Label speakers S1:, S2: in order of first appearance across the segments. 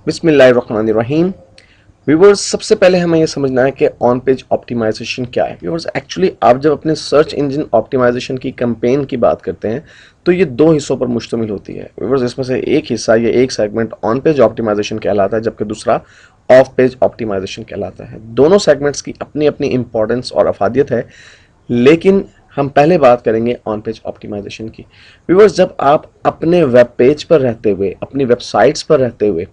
S1: बिस्मिल्लाहिर्रहमानिर्रहीम। व्यूवर्स, सबसे पहले हमें ये समझना है कि ऑन पेज ऑप्टिमाइजेशन क्या है। व्यूवर्स, एक्चुअली आप जब अपने सर्च इंजन ऑप्टिमाइजेशन की कैंपेन की बात करते हैं तो ये दो हिस्सों पर मुश्तमिल होती है। व्यूवर्स, इसमें से एक हिस्सा या एक सेगमेंट ऑन पेज ऑप्टिमाइजेशन कहलाता है, जबकि दूसरा ऑफ पेज ऑप्टिमाइजेशन कहलाता है। दोनों सेगमेंट्स की अपनी अपनी इंपॉर्टेंस और अफादियत है, लेकिन हम पहले बात करेंगे ऑन पेज ऑप्टिमाइजेशन की। व्यूवर्स, जब आप अपने वेब पेज पर रहते हुए, अपनी वेबसाइट्स पर रहते हुए,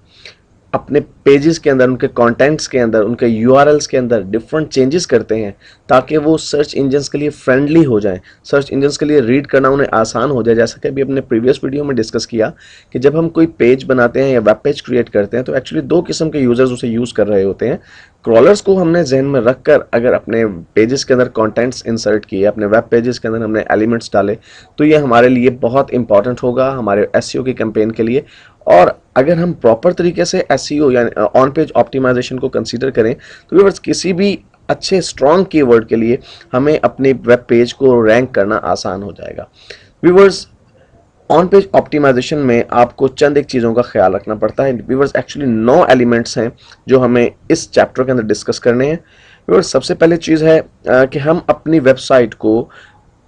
S1: अपने पेजेस के अंदर, उनके कंटेंट्स के अंदर, उनके यूआरएल्स के अंदर डिफरेंट चेंजेस करते हैं ताकि वो सर्च इंजन्स के लिए फ्रेंडली हो जाएं, सर्च इंजन्स के लिए रीड करना उन्हें आसान हो जाए। जैसा कि अभी अपने प्रीवियस वीडियो में डिस्कस किया कि जब हम कोई पेज बनाते हैं या वेब पेज क्रिएट करते हैं तो एक्चुअली दो किस्म के यूजर्स उसे यूज़ कर रहे होते हैं। क्रॉलर्स को हमने जहन में रखकर अगर अपने पेजेस के अंदर कंटेंट्स इंसर्ट किए, अपने वेब पेजेस के अंदर हमने एलिमेंट्स डाले, तो ये हमारे लिए बहुत इंपॉर्टेंट होगा हमारे एसईओ की कैंपेन के लिए। और अगर हम प्रॉपर तरीके से एसईओ यानी ऑन पेज ऑप्टिमाइजेशन को कंसीडर करें तो व्यूअर्स, किसी भी अच्छे स्ट्रॉन्ग कीवर्ड के लिए हमें अपने वेब पेज को रैंक करना आसान हो जाएगा। व्यूअर्स, ऑन पेज ऑप्टिमाइजेशन में आपको चंद एक चीज़ों का ख्याल रखना पड़ता है। व्यूअर्स, एक्चुअली 9 एलिमेंट्स हैं जो हमें इस चैप्टर के अंदर डिस्कस करने हैं। व्यूअर्स, सबसे पहले चीज़ है कि हम अपनी वेबसाइट को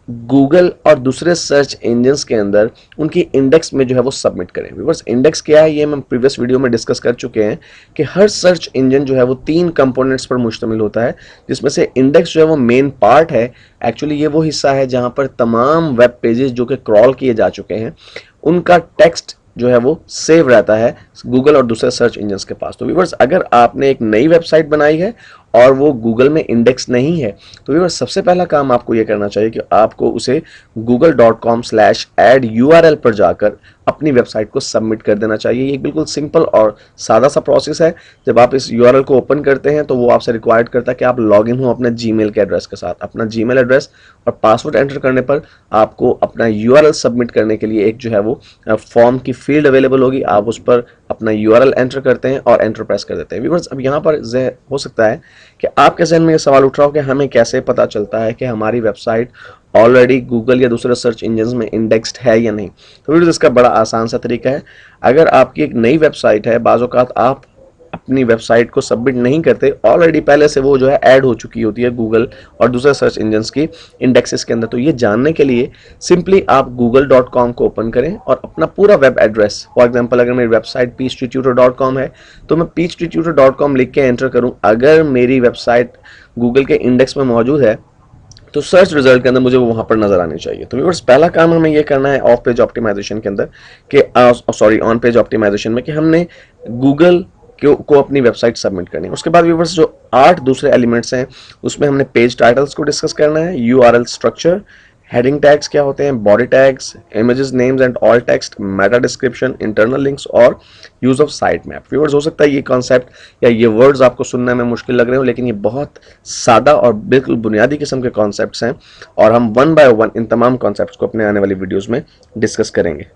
S1: गूगल और दूसरे सर्च इंजन्स के अंदर उनकी इंडेक्स में जो है वो सबमिट करें। व्यूअर्स, इंडेक्स क्या है ये हम प्रीवियस वीडियो में डिस्कस कर चुके हैं कि हर सर्च इंजन जो है वो 3 कंपोनेंट्स पर मुश्तमिल होता है, जिसमें से इंडेक्स जो है वो मेन पार्ट है। एक्चुअली ये वो हिस्सा है जहां पर तमाम वेब पेजेस जो कि क्रॉल किए जा चुके हैं उनका टेक्स्ट जो है वो सेव रहता है गूगल और दूसरे सर्च इंजन्स के पास। तो व्यूअर्स, अगर आपने एक नई वेबसाइट बनाई है और वो गूगल में इंडेक्स नहीं है तो व्यूअर्स, सबसे पहला काम आपको ये करना चाहिए कि आपको उसे google.com/add URL पर जाकर अपनी वेबसाइट को सबमिट कर देना चाहिए। ये एक बिल्कुल सिंपल और सादा सा प्रोसेस है। जब आप इस URL को ओपन करते हैं तो वो आपसे रिक्वायर्ड करता है कि आप लॉग इन हो अपने जीमेल के एड्रेस के साथ। अपना जीमेल एड्रेस और पासवर्ड एंटर करने पर आपको अपना URL सबमिट करने के लिए एक जो है वो फॉर्म की फील्ड अवेलेबल होगी। आप उस पर अपना URL एंटर करते हैं और एंटर प्रेस कर देते हैं। व्यूअर्स, अब यहाँ पर हो सकता है कि आपके जहन में ये सवाल उठ रहा हो कि हमें कैसे पता चलता है कि हमारी वेबसाइट ऑलरेडी गूगल या दूसरे सर्च इंजन में इंडेक्स्ड है या नहीं। तो व्यूअर्स, इसका बड़ा आसान सा तरीका है। अगर आपकी एक नई वेबसाइट है, बाज़ औक़ात आप अपनी वेबसाइट को सबमिट नहीं करते, ऑलरेडी पहले से वो जो है ऐड हो चुकी होती है गूगल और दूसरे सर्च इंजन्स की इंडेक्सेस के अंदर। तो ये जानने के लिए सिंपली आप google.com को ओपन करें और अपना पूरा वेब एड्रेस, फॉर एग्जांपल अगर मेरी वेबसाइट peachtutor.com है तो मैं peachtutor.com लिख के एंटर करूं। अगर मेरी वेबसाइट गूगल के इंडेक्स में मौजूद है तो सर्च रिजल्ट के अंदर मुझे वो वहां पर नजर आनी चाहिए। तो व्यूअर्स, पहला काम हमें ये करना है ऑफ पेज ऑप्टिमाइजेशन के अंदर कि ऑन पेज ऑप्टिमाइजेशन में कि हमने गूगल को अपनी वेबसाइट सबमिट करनी है। उसके बाद व्यूअर्स, जो 8 दूसरे एलिमेंट्स हैं उसमें हमने पेज टाइटल्स को डिस्कस करना है, यूआरएल स्ट्रक्चर, हेडिंग टैग्स क्या होते हैं, body tags, images, names and all text, meta description, internal links और use of site map. Viewers, हो सकता है ये कॉन्सेप्ट या ये वर्ड्स आपको सुनने में मुश्किल लग रहे हो, लेकिन ये बहुत सादा और बिल्कुल बुनियादी किस्म के कॉन्सेप्ट्स हैं और हम वन बाय वन इन तमाम कॉन्सेप्ट्स को अपने आने वाली वीडियोस में डिस्कस करेंगे।